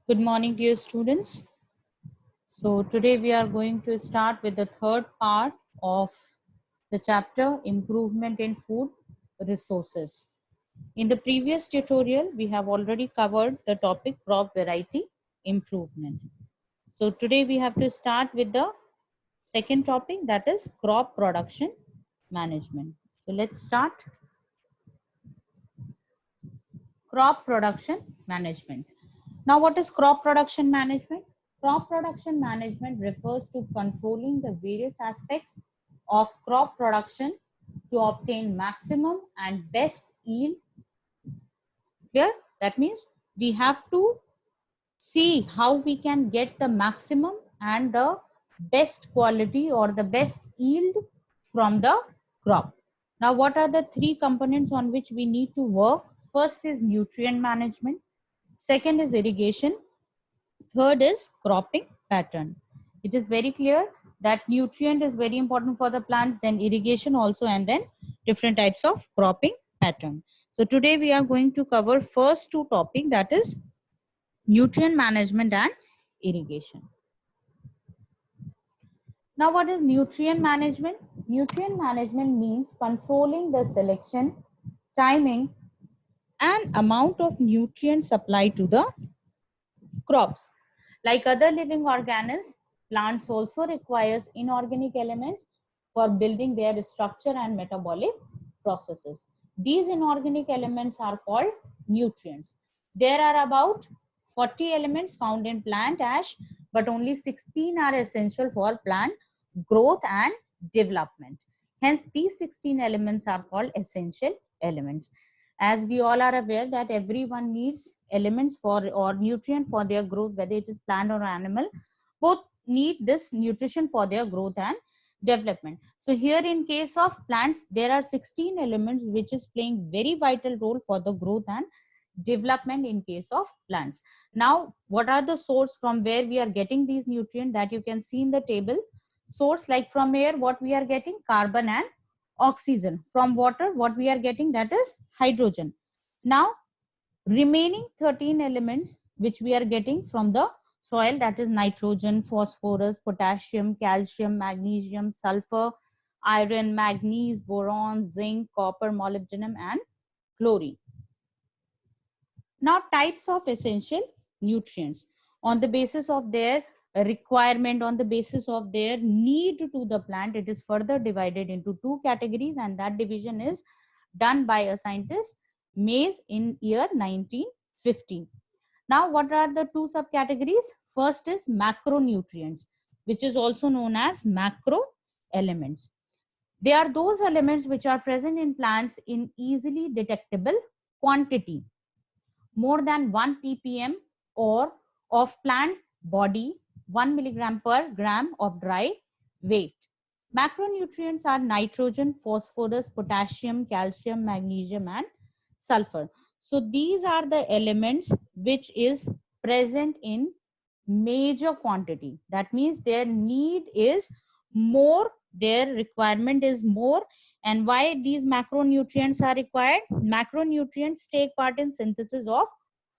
Good morning, dear students. So today we are going to start with the third part of the chapter Improvement in Food Resources. In the previous tutorial, we have already covered the topic crop variety improvement. So today we have to start with the second topic, that is crop production management. So let's start. Crop production management. Now, what is crop production management? Crop production management refers to controlling the various aspects of crop production to obtain maximum and best yield. Clear? That means we have to see how we can get the maximum and the best quality or the best yield from the crop. Now, what are the three components on which we need to work? First is nutrient management. Second is irrigation. Third is cropping pattern. It is very clear that nutrient is very important for the plants, then irrigation also, and then different types of cropping pattern. So today we are going to cover first two topics, that is nutrient management and irrigation. Now, what is nutrient management? Nutrient management means controlling the selection, timing, and amount of nutrients supplied to the crops. Like other living organisms, plants also requires inorganic elements for building their structure and metabolic processes. These inorganic elements are called nutrients. There are about 40 elements found in plant ash, but only 16 are essential for plant growth and development. Hence, these 16 elements are called essential elements. As we all are aware that everyone needs elements for or nutrient for their growth, whether it is plant or animal, both need this nutrition for their growth and development. So here in case of plants, there are 16 elements which is playing very vital role for the growth and development in case of plants. Now, what are the source from where we are getting these nutrients? That you can see in the table. Source, like from air, what we are getting? Carbon and oxygen. From water, what we are getting? That is hydrogen. Now, remaining 13 elements which we are getting from the soil, that is nitrogen, phosphorus, potassium, calcium, magnesium, sulfur, iron, manganese, boron, zinc, copper, molybdenum, and chlorine. Now, types of essential nutrients. On the basis of their requirement, on the basis of their need to the plant, it is further divided into two categories, and that division is done by a scientist Mays in year 1915. Now, what are the two subcategories? First is macronutrients, which is also known as macro elements. They are those elements which are present in plants in easily detectable quantity, more than 1 ppm or of plant body, 1 milligram per gram of dry weight. Macronutrients are nitrogen, phosphorus, potassium, calcium, magnesium, and sulfur. So these are the elements which is present in major quantity. That means their need is more, their requirement is more. And why these macronutrients are required? Macronutrients take part in synthesis of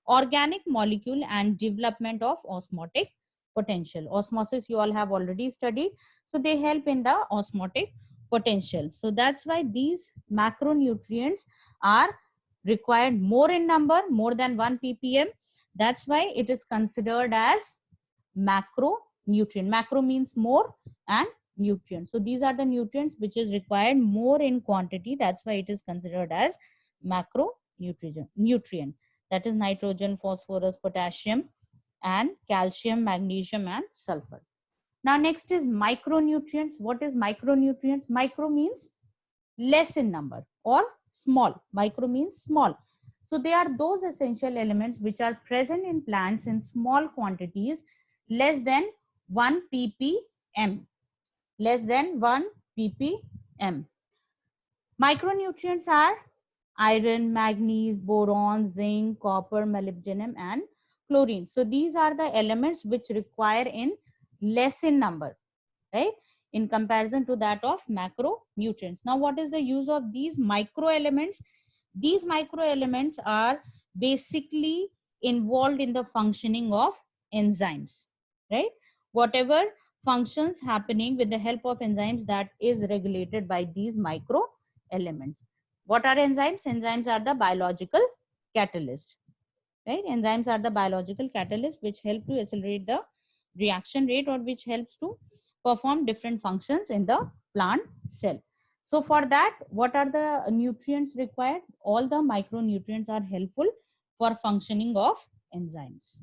organic molecule and development of osmotic potential. Osmosis you all have already studied. So they help in the osmotic potential. So that's why these macronutrients are required more in number, more than 1 ppm. That's why it is considered as macronutrient. Macro means more and nutrient. So these are the nutrients which is required more in quantity. That's why it is considered as macronutrient. That is nitrogen, phosphorus, potassium, and calcium, magnesium, and sulfur. Now next is micronutrients. What is micronutrients? Micro means less in number or small. Micro means small. So they are those essential elements which are present in plants in small quantities, less than 1 ppm. Less than 1 ppm. Micronutrients are iron, manganese, boron, zinc, copper, molybdenum, and chlorine. So these are the elements which require in less in number, right, in comparison to that of macronutrients. Now, what is the use of these micro elements? These micro elements are basically involved in the functioning of enzymes, right? Whatever functions happening with the help of enzymes, that is regulated by these micro elements. What are enzymes? Enzymes are the biological catalyst, right? Enzymes are the biological catalyst which help to accelerate the reaction rate, or which helps to perform different functions in the plant cell. So for that, what are the nutrients required? All the micronutrients are helpful for functioning of enzymes.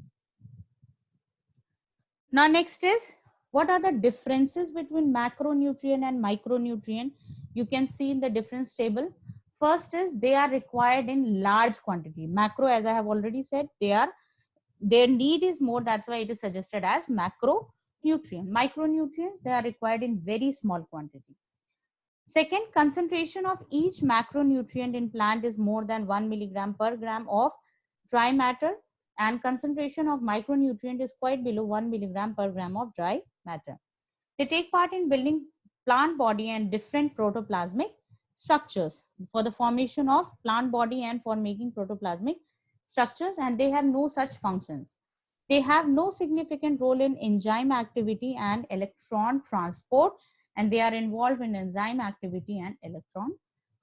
Now next is, what are the differences between macronutrient and micronutrient? You can see in the difference table. First is, they are required in large quantity. Macro, as I have already said, their need is more, that's why it is suggested as macronutrient. Micronutrients, they are required in very small quantity. Second, concentration of each macronutrient in plant is more than 1 milligram per gram of dry matter, and concentration of micronutrient is quite below 1 milligram per gram of dry matter. They take part in building plant body and different protoplasmic structures, for the formation of plant body and for making protoplasmic structures, and they have no such functions. They have no significant role in enzyme activity and electron transport, and they are involved in enzyme activity and electron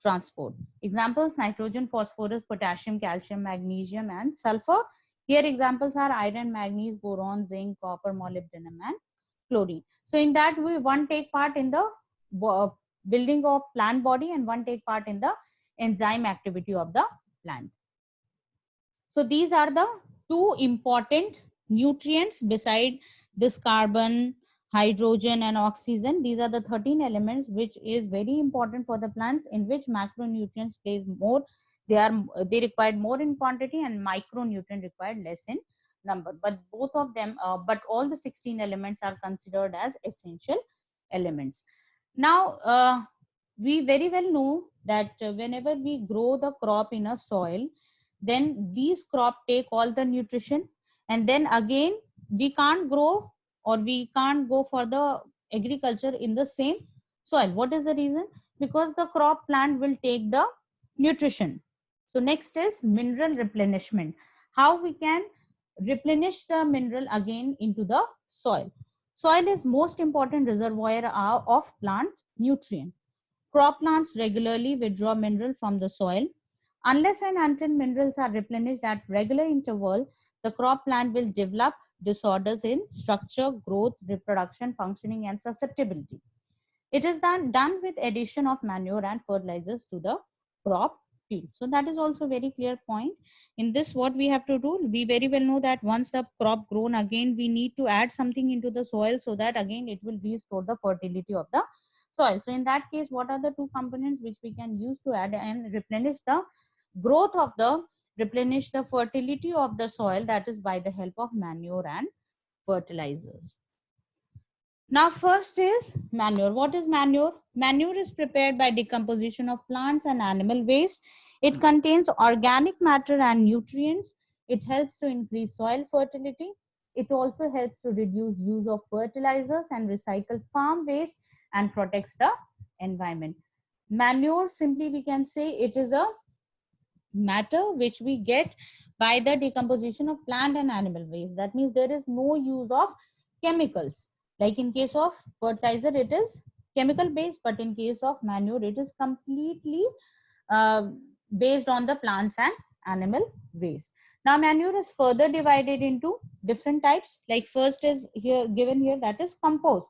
transport. Examples: nitrogen, phosphorus, potassium, calcium, magnesium, and sulfur. Here examples are iron, manganese, boron, zinc, copper, molybdenum, and chlorine. So in that way, one take part in the building of plant body and one take part in the enzyme activity of the plant. So these are the two important nutrients beside this carbon, hydrogen, and oxygen. These are the 13 elements which is very important for the plants, in which macronutrients plays more. They required more in quantity, and micronutrient required less in number. But both of them, but all the 16 elements are considered as essential elements. Now, we very well know that whenever we grow the crop in a soil, then these crop take all the nutrition, and then again we can't grow, or we can't go for the agriculture in the same soil. What is the reason? Because the crop plant will take the nutrition. So next is mineral replenishment. How we can replenish the mineral again into the soil? Soil is most important reservoir of plant nutrient. Crop plants regularly withdraw mineral from the soil. Unless and until minerals are replenished at regular interval, the crop plant will develop disorders in structure, growth, reproduction, functioning, and susceptibility. It is done with addition of manure and fertilizers to the crop field. So that is also a very clear point. In this, what we have to do, we very well know that once the crop grown, again we need to add something into the soil, so that again it will restore the fertility of the soil. So in that case, what are the two components which we can use to add and replenish the growth of replenish the fertility of the soil? That is by the help of manure and fertilizers. Now first is manure. What is manure? Manure is prepared by decomposition of plants and animal waste. It contains organic matter and nutrients. It helps to increase soil fertility. It also helps to reduce use of fertilizers and recycle farm waste, and protects the environment. Manure, simply we can say, it is a matter which we get by the decomposition of plant and animal waste. That means there is no use of chemicals. Like in case of fertilizer, it is chemical based, but in case of manure, it is completely based on the plants and animal waste. Now manure is further divided into different types. Like first is here given here, that is compost.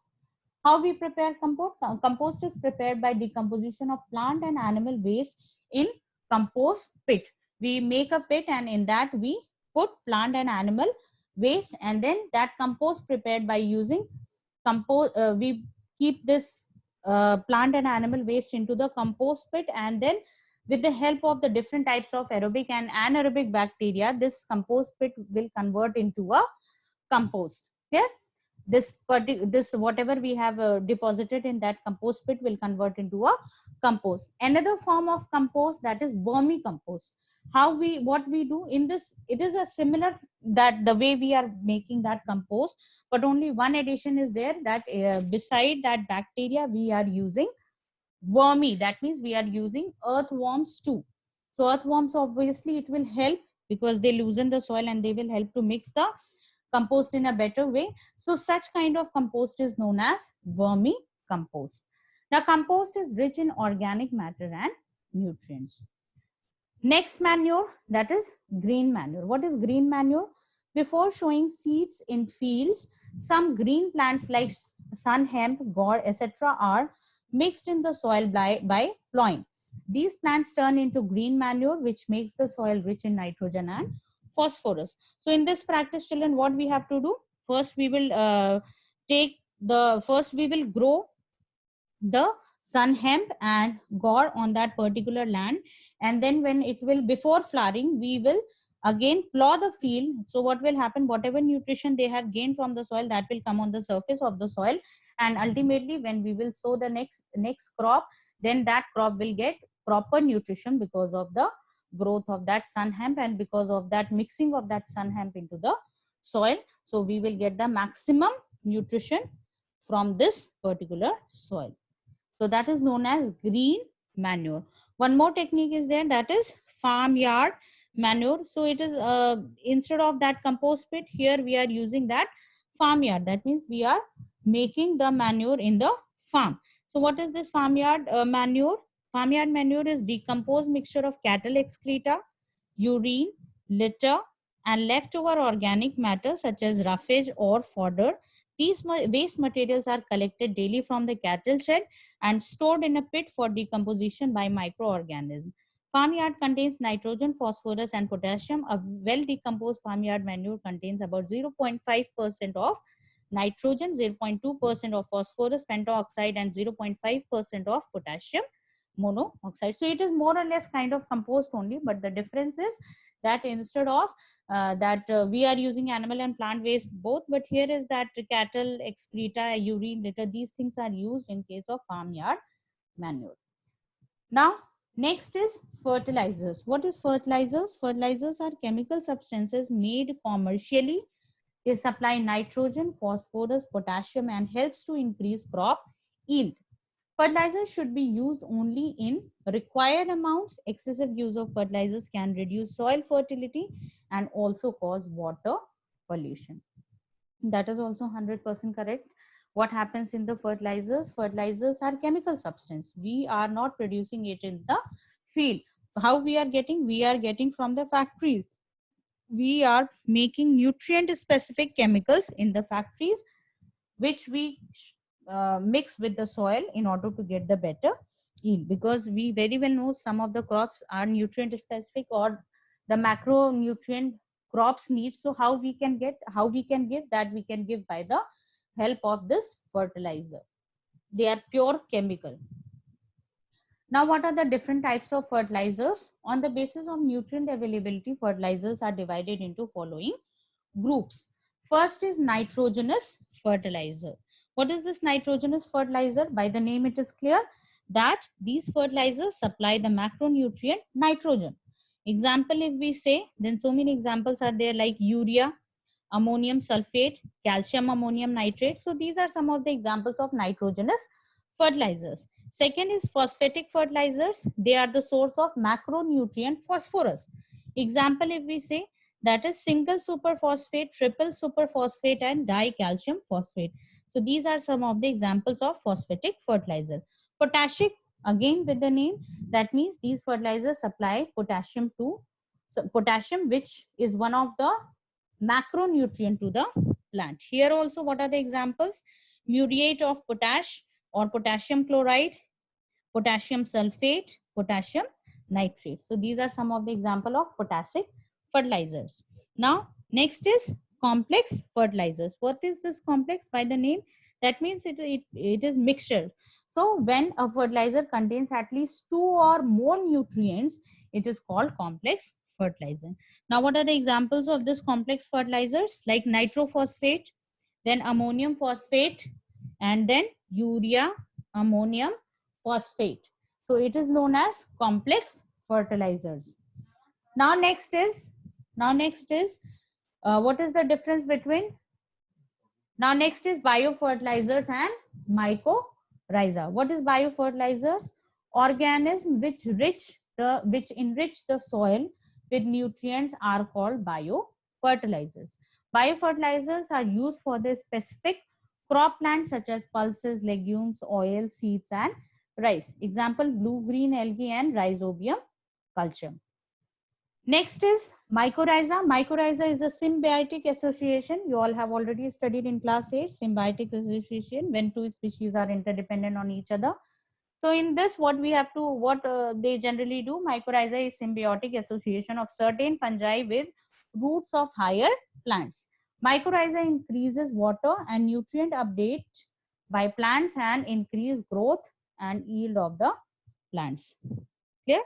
How we prepare compost? Compost is prepared by decomposition of plant and animal waste in compost pit. We make a pit, and in that we put plant and animal waste, and then that compost prepared by using compost, we keep this plant and animal waste into the compost pit, and then with the help of the different types of aerobic and anaerobic bacteria, this compost pit will convert into a compost. Here, this whatever we have deposited in that compost pit will convert into a compost. Another form of compost, that is vermicompost. What we do in this, it is a similar that the way we are making that compost, but only one addition is there, that beside that bacteria we are using wormy. That means we are using earthworms too. So earthworms, obviously it will help because they loosen the soil and they will help to mix the compost in a better way. So such kind of compost is known as vermicompost. Now compost is rich in organic matter and nutrients. Next manure, that is green manure. What is green manure? Before showing seeds in fields, some green plants like sun hemp, gourd, etc. are mixed in the soil by plowing. These plants turn into green manure, which makes the soil rich in nitrogen and phosphorus. So in this practice, children, what we have to do? First, we will grow the sun hemp and gourd on that particular land, and then when it will, before flowering, we will again plow the field. So what will happen, whatever nutrition they have gained from the soil, that will come on the surface of the soil, and ultimately when we will sow the next crop, then that crop will get proper nutrition because of the growth of that sun hemp and because of that mixing of that sun hemp into the soil. So we will get the maximum nutrition from this particular soil. So that is known as green manure. One more technique is there, that is farmyard manure. So it is instead of that compost pit, here we are using that farmyard. That means we are making the manure in the farm. So what is this farmyard manure? Farmyard manure is decomposed mixture of cattle excreta, urine, litter, and leftover organic matter such as roughage or fodder. These waste materials are collected daily from the cattle shed and stored in a pit for decomposition by microorganisms. Farmyard contains nitrogen, phosphorus, and potassium. A well-decomposed farmyard manure contains about 0.5% of nitrogen, 0.2% of phosphorus, pentaoxide, and 0.5% of potassium monoxide. So it is more or less kind of compost only, but the difference is that instead of we are using animal and plant waste both, but here is that cattle excreta, urine, litter, these things are used in case of farmyard manure. Now next is fertilizers. What is fertilizers? Fertilizers are chemical substances made commercially. They supply nitrogen, phosphorus, potassium, and helps to increase crop yield. Fertilizers should be used only in required amounts. Excessive use of fertilizers can reduce soil fertility and also cause water pollution. That is also 100% correct. What happens in the fertilizers? Fertilizers are chemical substance. We are not producing it in the field. So how we are getting? We are getting from the factories. We are making nutrient specific chemicals in the factories, which we mix with the soil in order to get the better yield, because we very well know some of the crops are nutrient specific or the macronutrient crops need. So how we can give that, we can give by the help of this fertilizer. They are pure chemical. Now what are the different types of fertilizers? On the basis of nutrient availability, fertilizers are divided into following groups. First is nitrogenous fertilizer. What is this nitrogenous fertilizer? By the name it is clear that these fertilizers supply the macronutrient nitrogen. Example, if we say, then so many examples are there like urea, ammonium sulfate, calcium ammonium nitrate. So these are some of the examples of nitrogenous fertilizers. Second is phosphatic fertilizers. They are the source of macronutrient phosphorus. Example, if we say, that is single superphosphate, triple superphosphate, and dicalcium phosphate. So these are some of the examples of phosphatic fertilizer. Potassic, again with the name, that means these fertilizers supply potassium which is one of the macronutrient to the plant. Here also, what are the examples? Muriate of potash or potassium chloride, potassium sulfate, potassium nitrate. So these are some of the example of potassic fertilizers. Now next is complex fertilizers. What is this complex? By the name, that means it is mixture. So when a fertilizer contains at least 2 or more nutrients, it is called complex fertilizer. Now what are the examples of this complex fertilizers? Like nitrophosphate, then ammonium phosphate, and then urea ammonium phosphate. So it is known as complex fertilizers. Now next is what is the difference between? Now next is biofertilizers and mycorrhiza. What is biofertilizers? Organisms which enrich the soil with nutrients are called biofertilizers. Biofertilizers are used for the specific crop plants such as pulses, legumes, oil, seeds, and rice. Example, blue-green algae and rhizobium culture. Next is mycorrhiza. Mycorrhiza is a symbiotic association. You all have already studied in class 8, symbiotic association, when two species are interdependent on each other. So in this, what they generally do, mycorrhiza is symbiotic association of certain fungi with roots of higher plants. Mycorrhiza increases water and nutrient update by plants and increase growth and yield of the plants. Clear?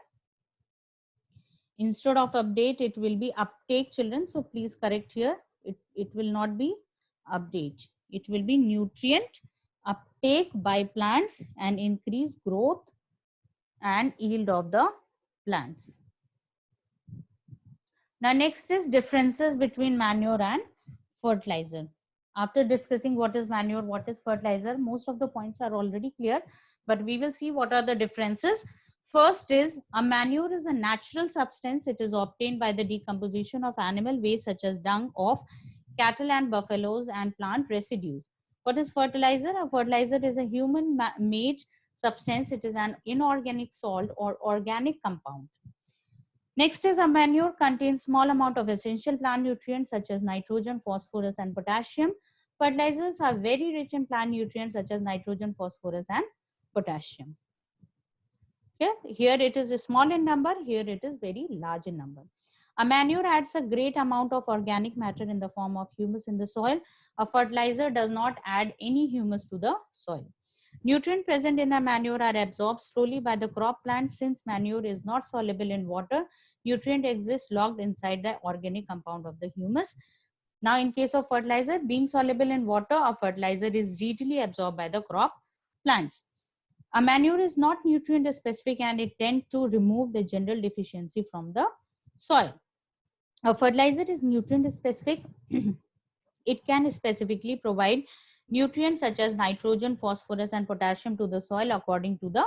Instead of update, it will be uptake, children. So please correct here. It will not be update. It will be nutrient uptake by plants and increase growth and yield of the plants. Now next is differences between manure and fertilizer. After discussing what is manure, what is fertilizer, most of the points are already clear, but we will see what are the differences. First is, a manure is a natural substance. It is obtained by the decomposition of animal waste such as dung of cattle and buffaloes and plant residues. What is fertilizer? A fertilizer is a human made substance. It is an inorganic salt or organic compound. Next is, a manure contains small amount of essential plant nutrients such as nitrogen, phosphorus, and potassium. Fertilizers are very rich in plant nutrients such as nitrogen, phosphorus, and potassium. Okay? Here it is small in number, here it is very large in number. A manure adds a great amount of organic matter in the form of humus in the soil. A fertilizer does not add any humus to the soil. Nutrients present in the manure are absorbed slowly by the crop plant. Since manure is not soluble in water, nutrient exists locked inside the organic compound of the humus. Now, in case of fertilizer, being soluble in water, a fertilizer is readily absorbed by the crop plants. A manure is not nutrient specific and it tends to remove the general deficiency from the soil. A fertilizer is nutrient specific. It can specifically provide nutrients such as nitrogen, phosphorus, and potassium to the soil according to the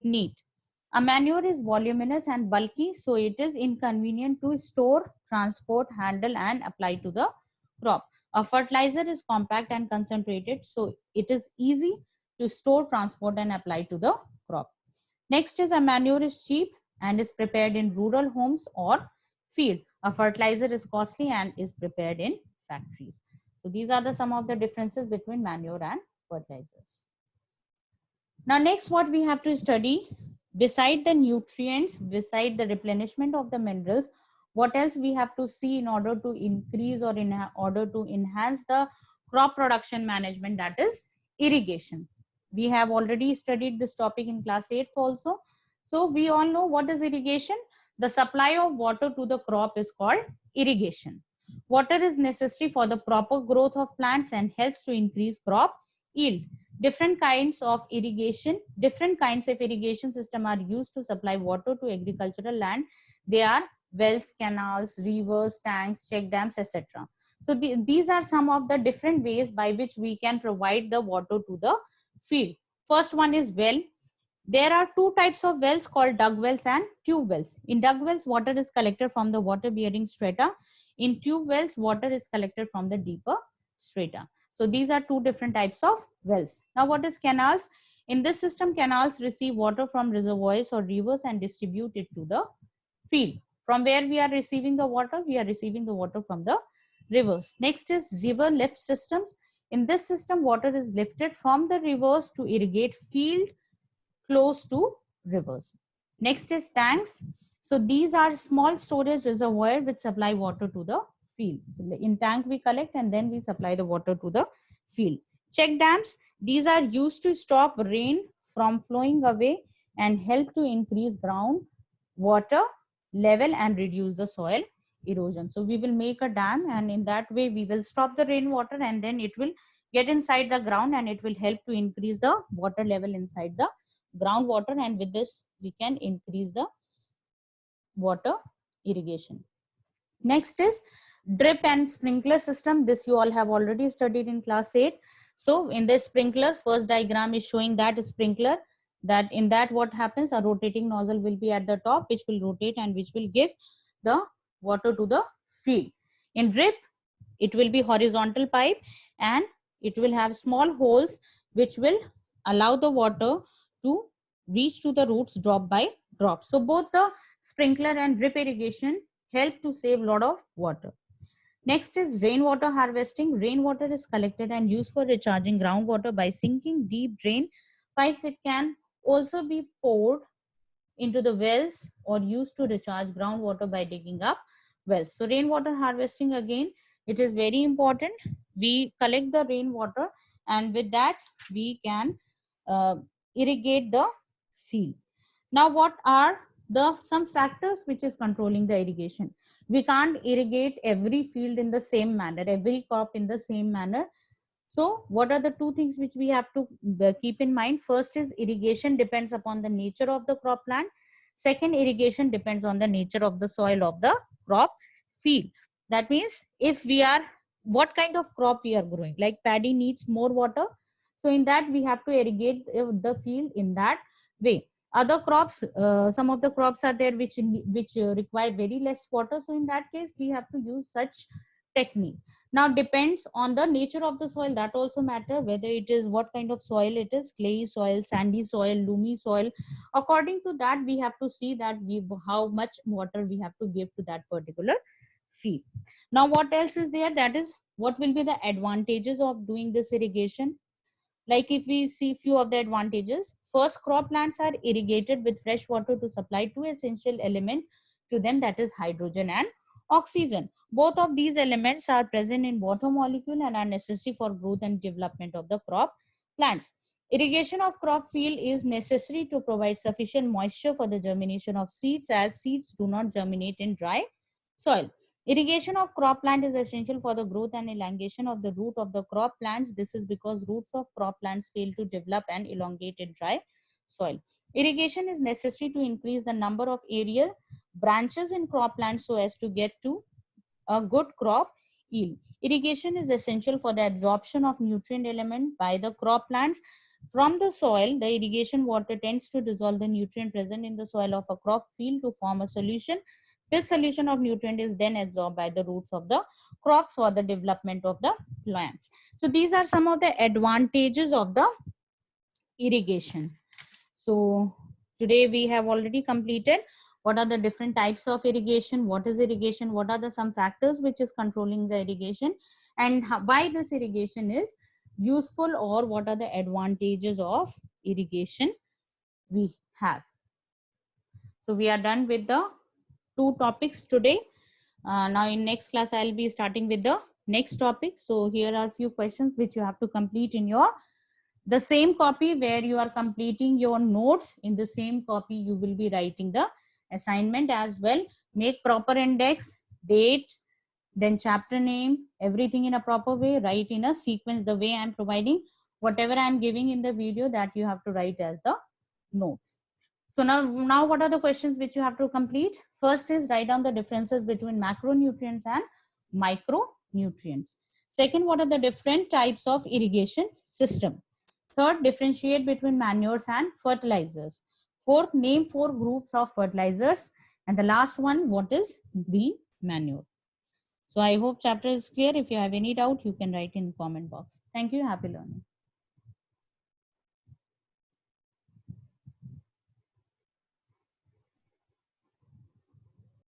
need. A manure is voluminous and bulky, so it is inconvenient to store, transport, handle, and apply to the crop. A fertilizer is compact and concentrated, so it is easy to store, transport, and apply to the crop. Next is, a manure is cheap and is prepared in rural homes or field. A fertilizer is costly and is prepared in factories. So these are some of the differences between manure and fertilizers. Now next, what we have to study, beside the nutrients, beside the replenishment of the minerals, what else we have to see in order to increase or in order to enhance the crop production management, that is irrigation. We have already studied this topic in class 8 also. So we all know what is irrigation. The supply of water to the crop is called irrigation. Water is necessary for the proper growth of plants and helps to increase crop yield. Different kinds of irrigation system are used to supply water to agricultural land. They are wells, canals, rivers, tanks, check dams, etc. So these are some of the different ways by which we can provide the water to the field. First one is well. There are two types of wells called dug wells and tube wells. In dug wells, water is collected from the water bearing strata. In tube wells, water is collected from the deeper strata. So these are two different types of wells. Now what is canals? In this system, canals receive water from reservoirs or rivers and distribute it to the field. From where we are receiving the water? We are receiving the water from the rivers. Next is river lift systems. In this system, water is lifted from the rivers to irrigate field close to rivers. Next is tanks. So these are small storage reservoirs which supply water to the field. So in tank we collect and then we supply the water to the field. Check dams. These are used to stop rain from flowing away and help to increase ground water level and reduce the soil erosion. So we will make a dam, and in that way we will stop the rainwater and then it will get inside the ground and it will help to increase the water level inside the groundwater, and with this we can increase the water irrigation. Next is drip and sprinkler system. This you all have already studied in class 8. So in this sprinkler, first diagram is showing that sprinkler, that in that what happens, a rotating nozzle will be at the top which will rotate and which will give the water to the field. In drip, it will be horizontal pipe and it will have small holes which will allow the water to reach to the roots drop by drop. So both the sprinkler and drip irrigation help to save a lot of water. Next is rainwater harvesting. Rainwater is collected and used for recharging groundwater by sinking deep drain pipes. It can also be poured into the wells or used to recharge groundwater by digging up wells. So rainwater harvesting, again, it is very important. We collect the rainwater and with that we can irrigate the field. Now what are the some factors which is controlling the irrigation? We can't irrigate every field in the same manner, every crop in the same manner. So what are the two things which we have to keep in mind? First is irrigation depends upon the nature of the crop plant. Second, irrigation depends on the nature of the soil of the crop field. That means if we are, what kind of crop we are growing, like paddy needs more water. So in that we have to irrigate the field in that way. Other crops, some of the crops are there which require very less water. So in that case, we have to use such technique. Now depends on the nature of the soil, that also matter, whether it is what kind of soil it is, clay soil, sandy soil, loamy soil. According to that, we have to see that how much water we have to give to that particular field. Now what else is there? That is, what will be the advantages of doing this irrigation? Like if we see few of the advantages, first, crop plants are irrigated with fresh water to supply two essential elements to them, that is hydrogen and oxygen. Both of these elements are present in water molecule and are necessary for growth and development of the crop plants. Irrigation of crop field is necessary to provide sufficient moisture for the germination of seeds, as seeds do not germinate in dry soil. Irrigation of crop plant is essential for the growth and elongation of the root of the crop plants. This is because roots of crop plants fail to develop and elongate in dry soil. Irrigation is necessary to increase the number of aerial branches in crop plants so as to get to a good crop yield. Irrigation is essential for the absorption of nutrient element by the crop plants from the soil. The irrigation water tends to dissolve the nutrient present in the soil of a crop field to form a solution. This solution of nutrient is then absorbed by the roots of the crops for the development of the plants. So these are some of the advantages of the irrigation. So today we have already completed what are the different types of irrigation, what is irrigation, what are the some factors which is controlling the irrigation, and why this irrigation is useful, or what are the advantages of irrigation we have. So we are done with the two topics today. Now in next class I'll be starting with the next topic. So here are a few questions which you have to complete in your the same copy where you are completing your notes. In the same copy you will be writing the assignment as well. Make proper index, date, then chapter name, everything in a proper way. Write in a sequence the way I am providing. Whatever I am giving in the video, that you have to write as the notes. So now what are the questions which you have to complete? First is write down the differences between macronutrients and micronutrients. Second, what are the different types of irrigation system? Third, differentiate between manures and fertilizers. Fourth, name 4 groups of fertilizers. And the last one, what is green manure? So I hope chapter is clear. If you have any doubt, you can write in comment box. Thank you. Happy learning.